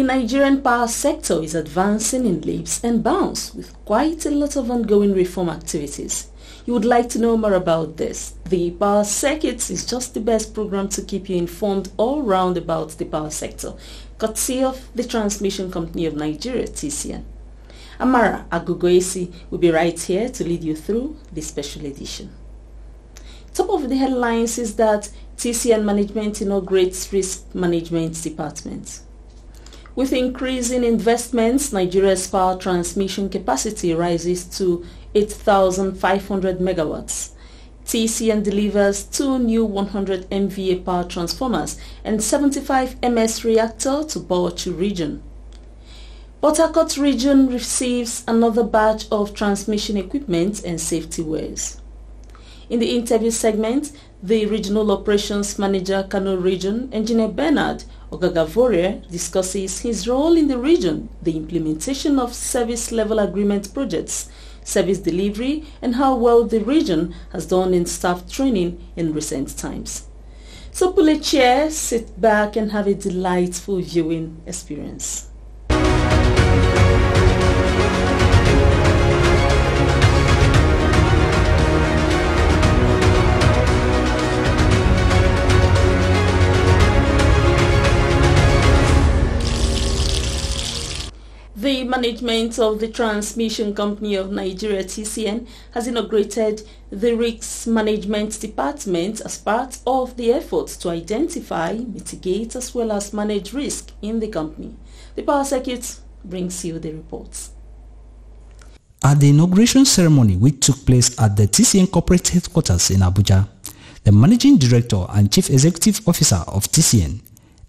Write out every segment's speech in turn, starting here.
Nigerian power sector is advancing in leaps and bounds with quite a lot of ongoing reform activities. You would like to know more about this? The Power Circuit is just the best program to keep you informed all round about the power sector, courtesy of the Transmission Company of Nigeria, TCN. Amara Agogoesi will be right here to lead you through this special edition. Top of the headlines is that TCN management inaugurates risk management department. With increasing investments, Nigeria's power transmission capacity rises to 8,500 megawatts. TCN delivers 2 new 100 MVA power transformers and 75 MS reactor to Bauchi region. Port Harcourt region receives another batch of transmission equipment and safety wares. In the interview segment, the Regional Operations Manager, Kano Region, Engineer Bernard Ogagavorie, discusses his role in the region, the implementation of service level agreement projects, service delivery, and how well the region has done in staff training in recent times. So pull a chair, sit back and have a delightful viewing experience. The management of the Transmission Company of Nigeria, TCN, has inaugurated the Risk Management Department as part of the efforts to identify, mitigate, as well as manage risk in the company. The Power Circuit brings you the reports. At the inauguration ceremony, which took place at the TCN corporate headquarters in Abuja, the Managing Director and Chief Executive Officer of TCN,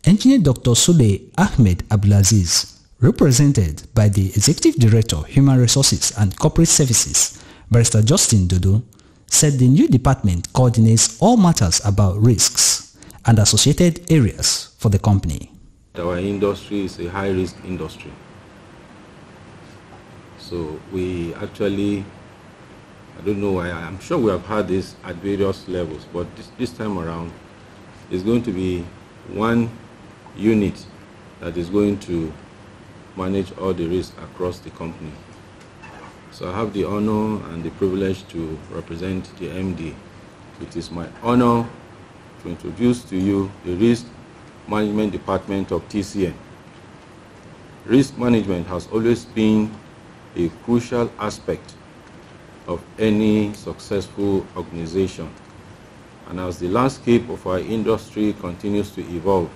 Engineer Dr. Sule Ahmed Abdulaziz, represented by the Executive Director, Human Resources and Corporate Services, Barrister Justin Dodo, said the new department coordinates all matters about risks and associated areas for the company. Our industry is a high-risk industry. So we actually, I don't know why, I'm sure we have had this at various levels, but this time around, it's going to be one unit that is going to manage all the risks across the company. So I have the honor and the privilege to represent the MD. It is my honor to introduce to you the Risk Management Department of TCN. Risk management has always been a crucial aspect of any successful organization. And as the landscape of our industry continues to evolve,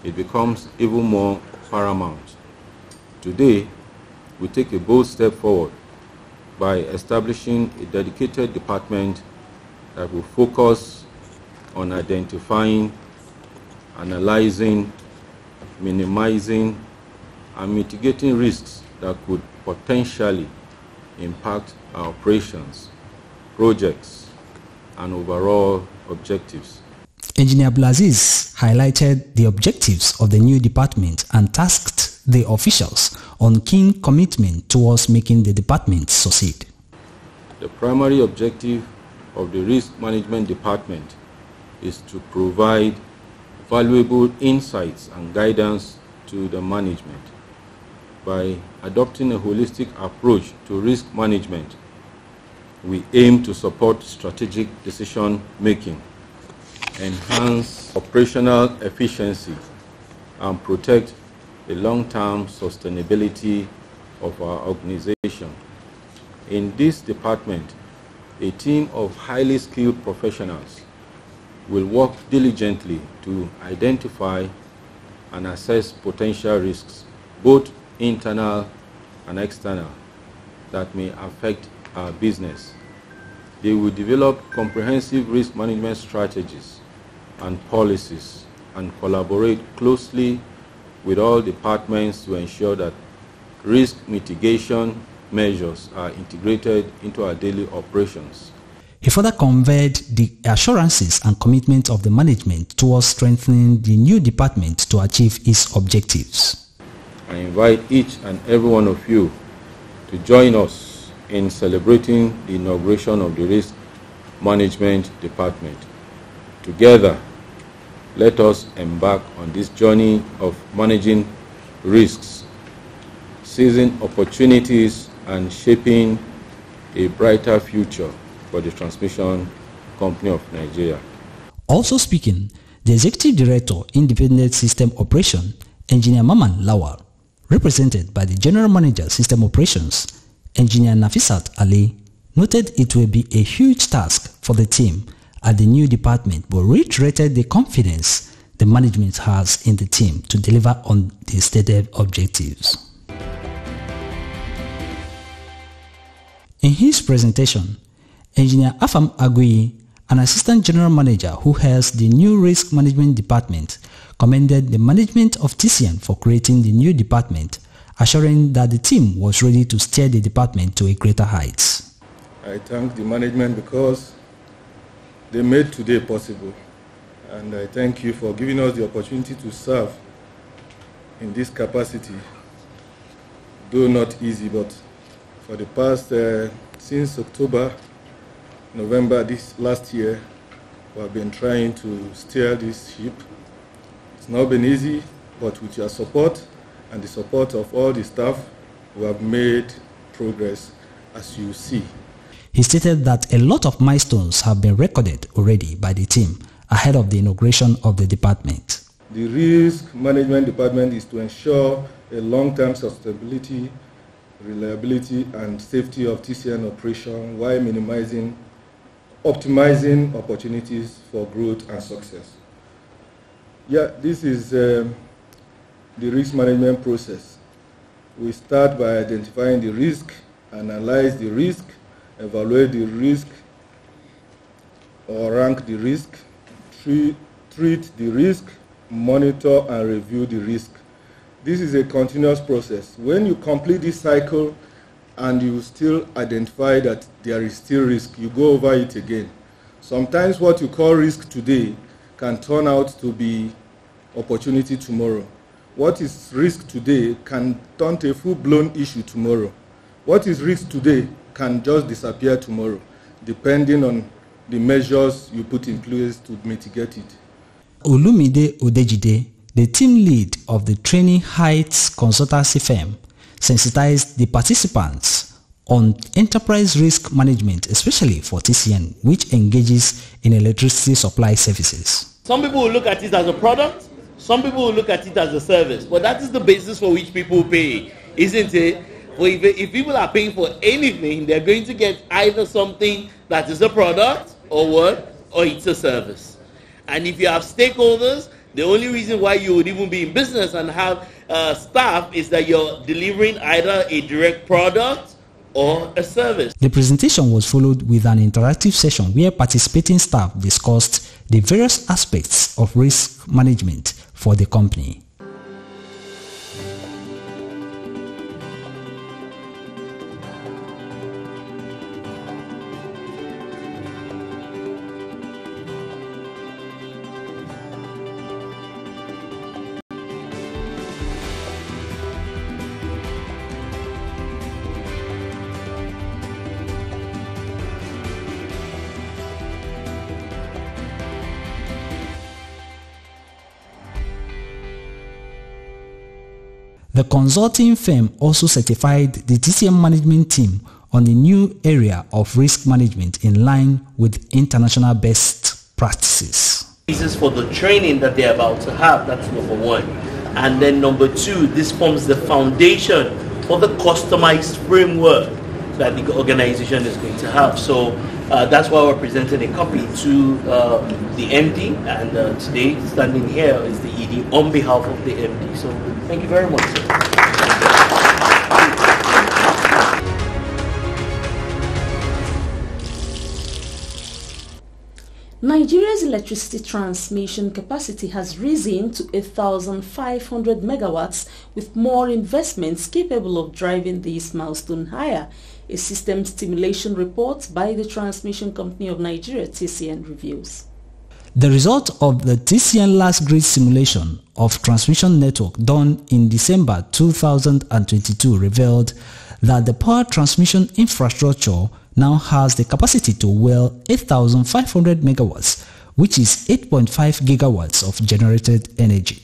it becomes even more paramount. Today, we take a bold step forward by establishing a dedicated department that will focus on identifying, analyzing, minimizing, and mitigating risks that could potentially impact our operations, projects, and overall objectives. Engineer Abdulaziz highlighted the objectives of the new department and tasked the officials on keen commitment towards making the department succeed. The primary objective of the Risk Management Department is to provide valuable insights and guidance to the management. By adopting a holistic approach to risk management, we aim to support strategic decision making, enhance operational efficiency, and protect the long-term sustainability of our organization. In this department, a team of highly skilled professionals will work diligently to identify and assess potential risks, both internal and external, that may affect our business. They will develop comprehensive risk management strategies and policies and collaborate closely with all departments to ensure that risk mitigation measures are integrated into our daily operations. He further conveyed the assurances and commitment of the management towards strengthening the new department to achieve its objectives. I invite each and every one of you to join us in celebrating the inauguration of the Risk Management Department. Together, let us embark on this journey of managing risks, seizing opportunities, and shaping a brighter future for the Transmission Company of Nigeria. Also speaking, the Executive Director, Independent System Operation, Engineer Maman Lawal, represented by the General Manager, System Operations, Engineer Nafisat Ali, noted it will be a huge task for the team at the new department, but reiterated the confidence the management has in the team to deliver on the stated objectives. In his presentation, Engineer Afam Agui, an Assistant General Manager who heads the new Risk Management Department, commended the management of TCN for creating the new department, assuring that the team was ready to steer the department to a greater heights. I thank the management because they made today possible, and I thank you for giving us the opportunity to serve in this capacity, though not easy, but for the past, since October, November this last year, we have been trying to steer this ship. It's not been easy, but with your support and the support of all the staff, we have made progress, as you see. He stated that a lot of milestones have been recorded already by the team ahead of the inauguration of the department. The Risk Management Department is to ensure a long-term sustainability, reliability, and safety of TCN operation while optimizing opportunities for growth and success. Yeah, this is the risk management process. We start by identifying the risk, analyze the risk, evaluate the risk, or rank the risk, treat the risk, monitor and review the risk. This is a continuous process. When you complete this cycle and you still identify that there is still risk, you go over it again. Sometimes what you call risk today can turn out to be opportunity tomorrow. What is risk today can turn to a full-blown issue tomorrow. What is risk today can just disappear tomorrow, depending on the measures you put in place to mitigate it. Olumide Odejide, the team lead of the Training Heights consultancy firm, sensitized the participants on enterprise risk management, especially for TCN, which engages in electricity supply services. Some people will look at it as a product, some people will look at it as a service, but that is the basis for which people pay, isn't it? Well, if people are paying for anything, they're going to get either something that is a product or what, or it's a service. And if you have stakeholders, the only reason why you would even be in business and have staff is that you're delivering either a direct product or a service. The presentation was followed with an interactive session where participating staff discussed the various aspects of risk management for the company. The consulting firm also certified the TCN management team on the new area of risk management in line with international best practices. This is for the training that they're about to have, that's number one. And then number two, this forms the foundation for the customized framework that the organization is going to have. So that's why we're presenting a copy to the MD, and today standing here is the ED on behalf of the MD. So thank you very much, sir. Nigeria's electricity transmission capacity has risen to 1,500 megawatts, with more investments capable of driving this milestone higher. A system stimulation report by the Transmission Company of Nigeria, TCN, reveals. The result of the TCN last grid simulation of transmission network done in December 2022 revealed that the power transmission infrastructure now has the capacity to well 8,500 megawatts, which is 8.5 gigawatts of generated energy.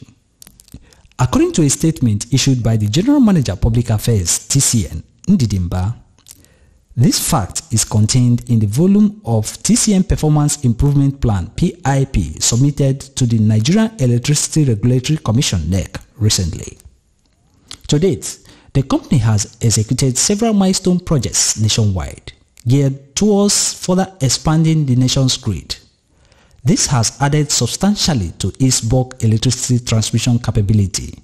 According to a statement issued by the General Manager Public Affairs TCN, Ndidimba, this fact is contained in the volume of TCN Performance Improvement Plan (PIP) submitted to the Nigerian Electricity Regulatory Commission (NEC) recently. To date, the company has executed several milestone projects nationwide, geared towards further expanding the nation's grid. This has added substantially to its bulk electricity transmission capability.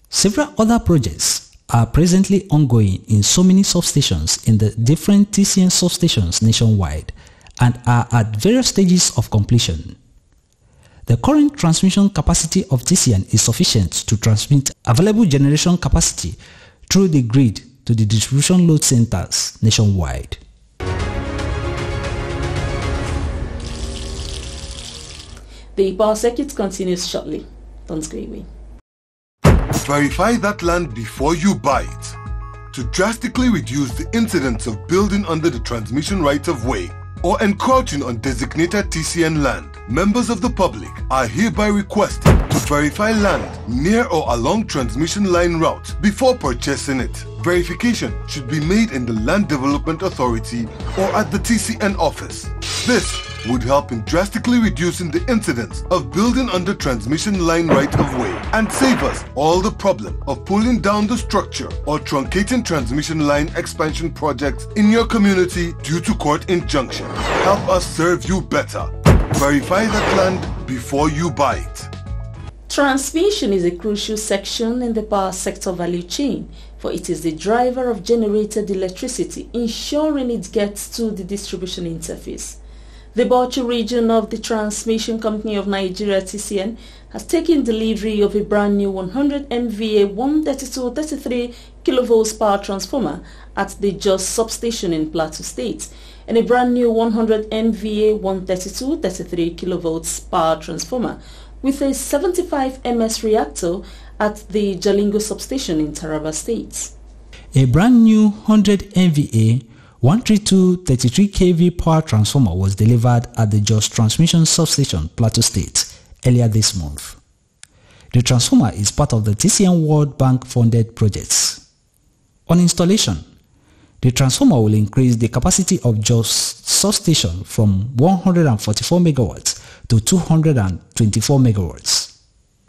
Several other projects are presently ongoing in so many substations in the different TCN substations nationwide and are at various stages of completion. The current transmission capacity of TCN is sufficient to transmit available generation capacity through the grid to the distribution load centers nationwide. The power circuit continues shortly. Don't go away. Verify that land before you buy it. To drastically reduce the incidence of building under the transmission right-of-way or encroaching on designated TCN land, members of the public are hereby requested to verify land near or along transmission line route before purchasing it. Verification should be made in the Land Development Authority or at the TCN office. This would help in drastically reducing the incidence of building under transmission line right-of-way and save us all the problem of pulling down the structure or truncating transmission line expansion projects in your community due to court injunction. Help us serve you better. Verify that land before you buy it. Transmission is a crucial section in the power sector value chain, for it is the driver of generated electricity, ensuring it gets to the distribution interface. The Bauchi region of the Transmission Company of Nigeria TCN has taken delivery of a brand new 100 MVA 132-33 kV power transformer at the Jos substation in Plateau State and a brand new 100 MVA 132-33 kV power transformer with a 75 ms reactor at the Jalingo substation in Taraba State. A brand new 100 MVA 132-33 kV power transformer was delivered at the Jos Transmission Substation, Plateau State, earlier this month. The transformer is part of the TCN World Bank funded projects. On installation, the transformer will increase the capacity of Jos substation from 144 MW to 224 MW.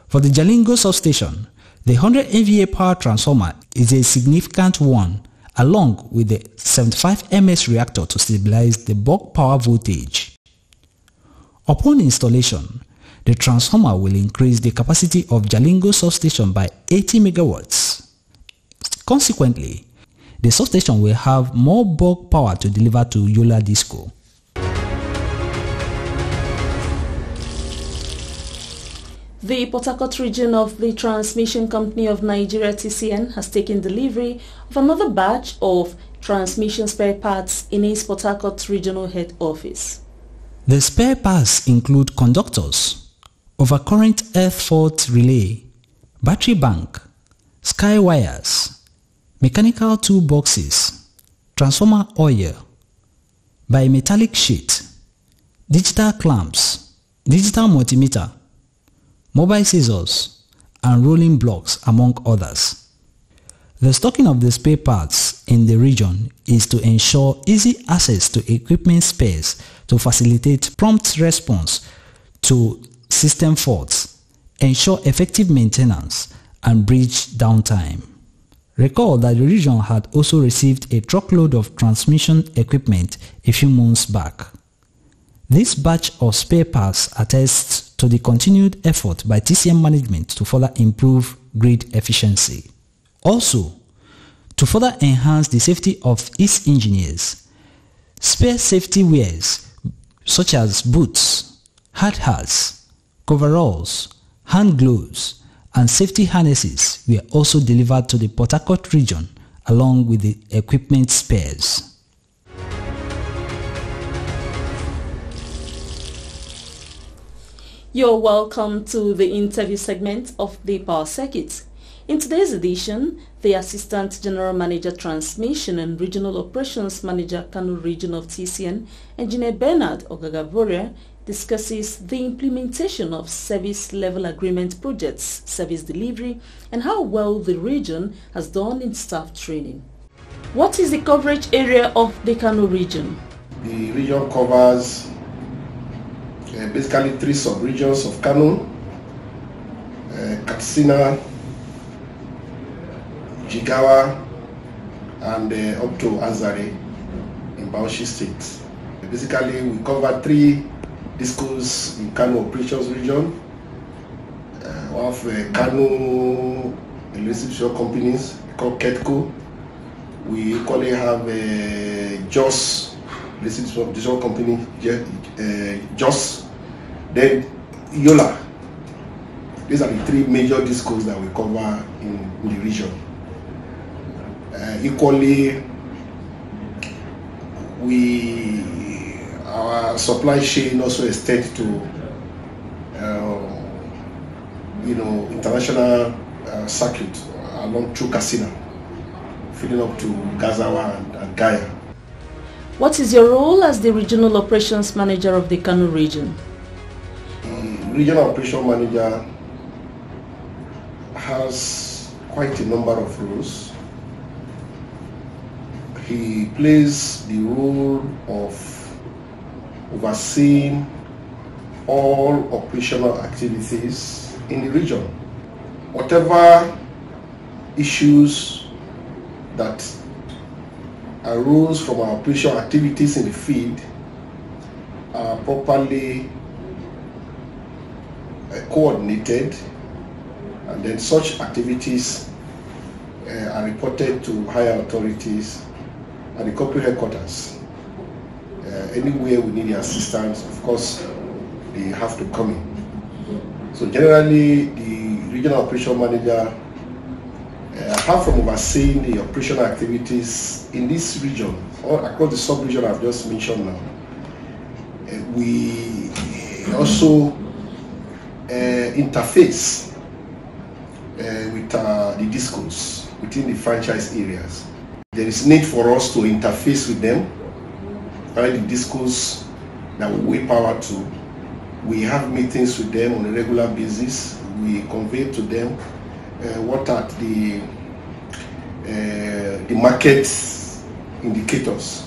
For the Jalingo substation, the 100 MVA power transformer is a significant one, along with the 75 ms reactor to stabilize the bulk power voltage. Upon installation, the transformer will increase the capacity of Jalingo substation by 80 MW. Consequently, the substation will have more bulk power to deliver to Yola Disco. The Port Harcourt region of the Transmission Company of Nigeria TCN has taken delivery of another batch of transmission spare parts in its Port Harcourt regional head office. The spare parts include conductors, overcurrent earth fault relay, battery bank, sky wires, mechanical toolboxes, transformer oil, bimetallic sheet, digital clamps, digital multimeter, mobile scissors, and rolling blocks, among others. The stocking of the spare parts in the region is to ensure easy access to equipment spares to facilitate prompt response to system faults, ensure effective maintenance, and bridge downtime. Recall that the region had also received a truckload of transmission equipment a few months back. This batch of spare parts attests to the continued effort by TCN management to further improve grid efficiency. Also, to further enhance the safety of its engineers, spare safety wears such as boots, hard hats, coveralls, hand gloves, and safety harnesses were also delivered to the Port Harcourt region along with the equipment spares. You're welcome to the interview segment of the Power Circuit. In today's edition, the Assistant General Manager Transmission and Regional Operations Manager Kano Region of TCN, Engineer Bernard Ogagaboria, discusses the implementation of service level agreement projects, service delivery, and how well the region has done in staff training. What is the coverage area of the Kano region? The region covers basically 3 sub-regions of Kano, Katsina, Jigawa, and up to Azare in Bauchi State. Basically, we cover 3 discos in Kano operations region. We have Kano electricity companies called KETCO. We equally have JOS electricity company, JOS. Then Yola. These are the 3 major discos that we cover in the region. Equally, our supply chain also extends to international circuit along through Katsina, feeding up to Gazawa and Gaya. What is your role as the regional operations manager of the Kano region? The regional operations manager has quite a number of roles. He plays the role of overseeing all operational activities in the region. Whatever issues that arose from our operational activities in the field are properly coordinated, and then such activities are reported to higher authorities at the corporate headquarters. Anywhere we need the assistance, of course, they have to come in. So generally, the regional operation manager, apart from overseeing the operational activities in this region or across the sub-region I've just mentioned now, we also interface with the discos within the franchise areas. There is need for us to interface with them, right? The discos that we power to. We have meetings with them on a regular basis. We convey to them what are the market indicators.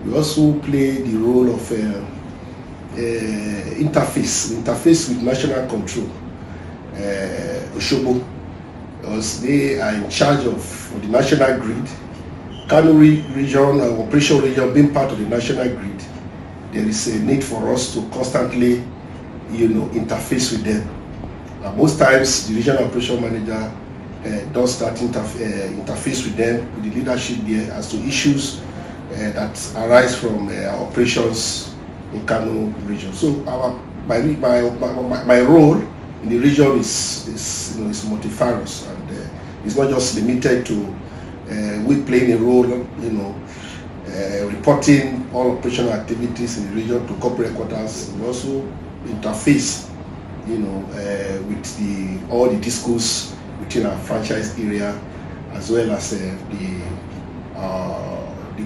We also play the role of interface with national control, Oshobo, because they are in charge of the national grid. Kano region, operation region being part of the national grid, there is a need for us to constantly, interface with them. Most times, the regional operation manager does that interface with them, with the leadership there, as to issues that arise from operations in Kano region. So my role in the region is multifarious, and it's not just limited to we playing a role, reporting all operational activities in the region to corporate headquarters. We also interface, with all the discos within our franchise area, as well as the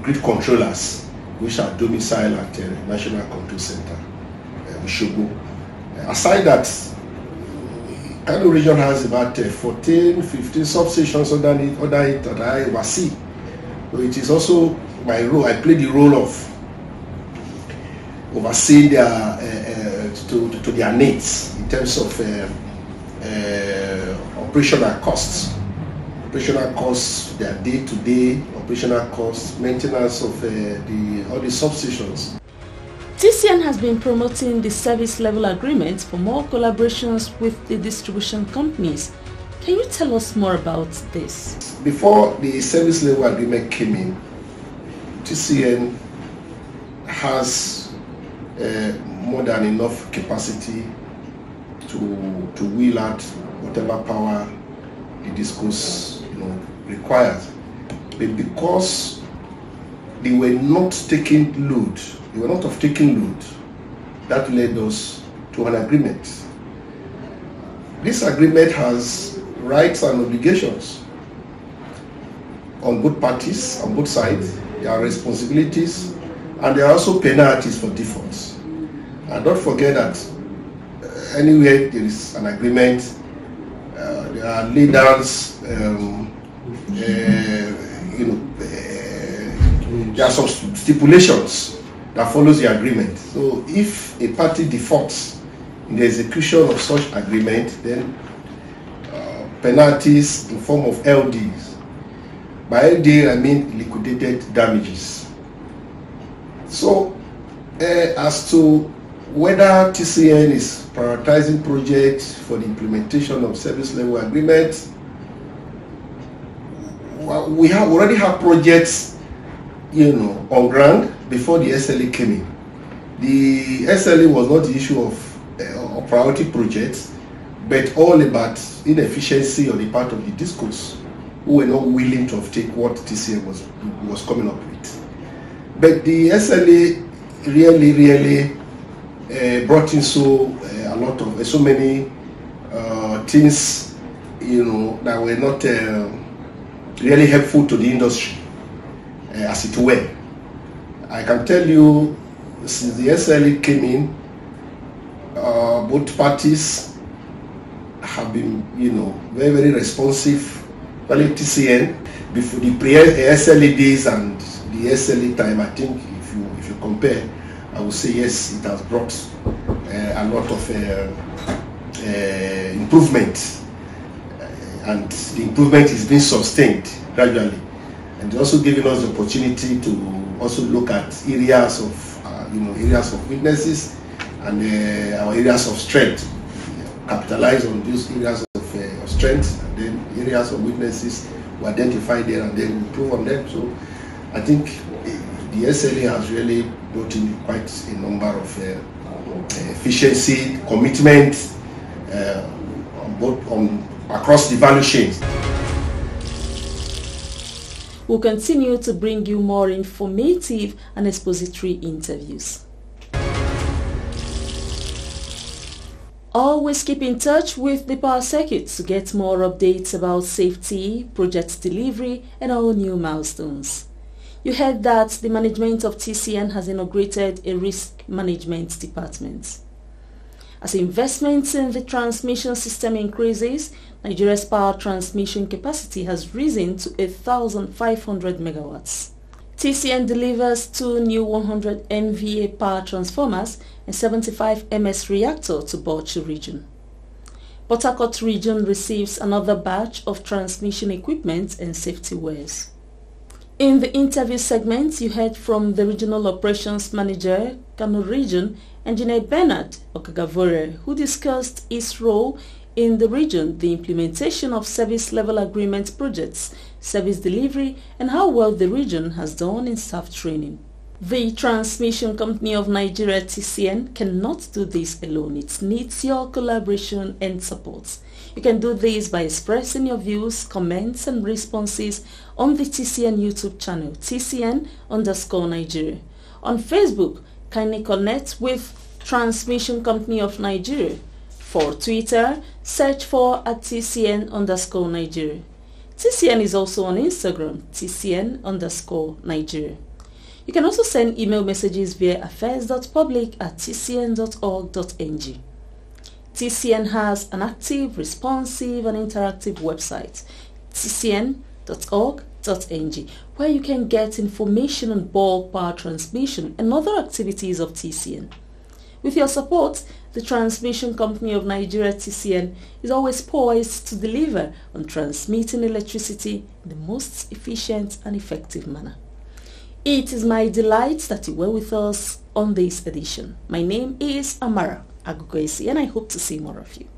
grid controllers, which are domiciled at the National Control Center, Oshogo. Aside that, Kano region has about 14, 15 substations under it that I oversee. So it is also my role. I play the role of overseeing their to their needs in terms of operational costs. Operational costs, their day-to-day operational costs, maintenance of all the substations. TCN has been promoting the service level agreement for more collaborations with the distribution companies. Can you tell us more about this? Before the service level agreement came in, TCN has more than enough capacity to wheel out whatever power the discos requires. But because they were not taking load, that led us to an agreement. This agreement has rights and obligations on both parties, on both sides. There are responsibilities, and there are also penalties for defaults. And don't forget that anywhere there is an agreement, there are leaders, there are some stipulations that follows the agreement. So if a party defaults in the execution of such agreement, then penalties in form of LDs. By LD, I mean liquidated damages. So as to whether TCN is prioritizing projects for the implementation of service level agreements, we already have projects, on ground before the SLA came in. The SLA was not the issue of priority projects, but all about inefficiency on the part of the discos who were not willing to take what TCN was coming up with. But the SLA really brought in so many things, that were not really helpful to the industry, as it were. I can tell you, since the SLA came in, both parties have been, very, very responsive. Well, TCN, before the pre-SLA days and the SLA time, I think if you compare, I would say yes, it has brought a lot of improvement, and the improvement is being sustained gradually, and also giving us the opportunity to also look at areas of weaknesses and our areas of strength, capitalize on these areas of strength, and then areas of weaknesses we identify there and then improve on them. So I think the SLA has really brought in quite a number of efficiency, commitment across the value chain. We'll continue to bring you more informative and expository interviews. Always keep in touch with the Power Circuit to get more updates about safety, project delivery, and all new milestones. You heard that the management of TCN has inaugurated a risk management department. As investments in the transmission system increases, Nigeria's power transmission capacity has risen to 1,500 megawatts. TCN delivers 2 new 100 MVA power transformers and 75 MS reactor to Bauchi region. Port Harcourt region receives another batch of transmission equipment and safety wares. In the interview segment, you heard from the Regional Operations Manager, Kano Region, Engineer Bernard Okagavore, who discussed his role in the region, the implementation of service level agreement projects, service delivery, and how well the region has done in staff training. The Transmission Company of Nigeria, TCN, cannot do this alone. It needs your collaboration and support. You can do this by expressing your views, comments, and responses on the TCN YouTube channel, TCN_Nigeria. On Facebook, kindly connect with Transmission Company of Nigeria. For Twitter, search for @TCN_Nigeria. TCN is also on Instagram, TCN_Nigeria. You can also send email messages via affairs.public@tcn.org.ng. TCN has an active, responsive, and interactive website, tcn.org.ng, where you can get information on bulk power transmission and other activities of TCN. With your support, the Transmission Company of Nigeria, TCN, is always poised to deliver on transmitting electricity in the most efficient and effective manner. It is my delight that you were with us on this edition. My name is Amara Agukwesi, and I hope to see more of you.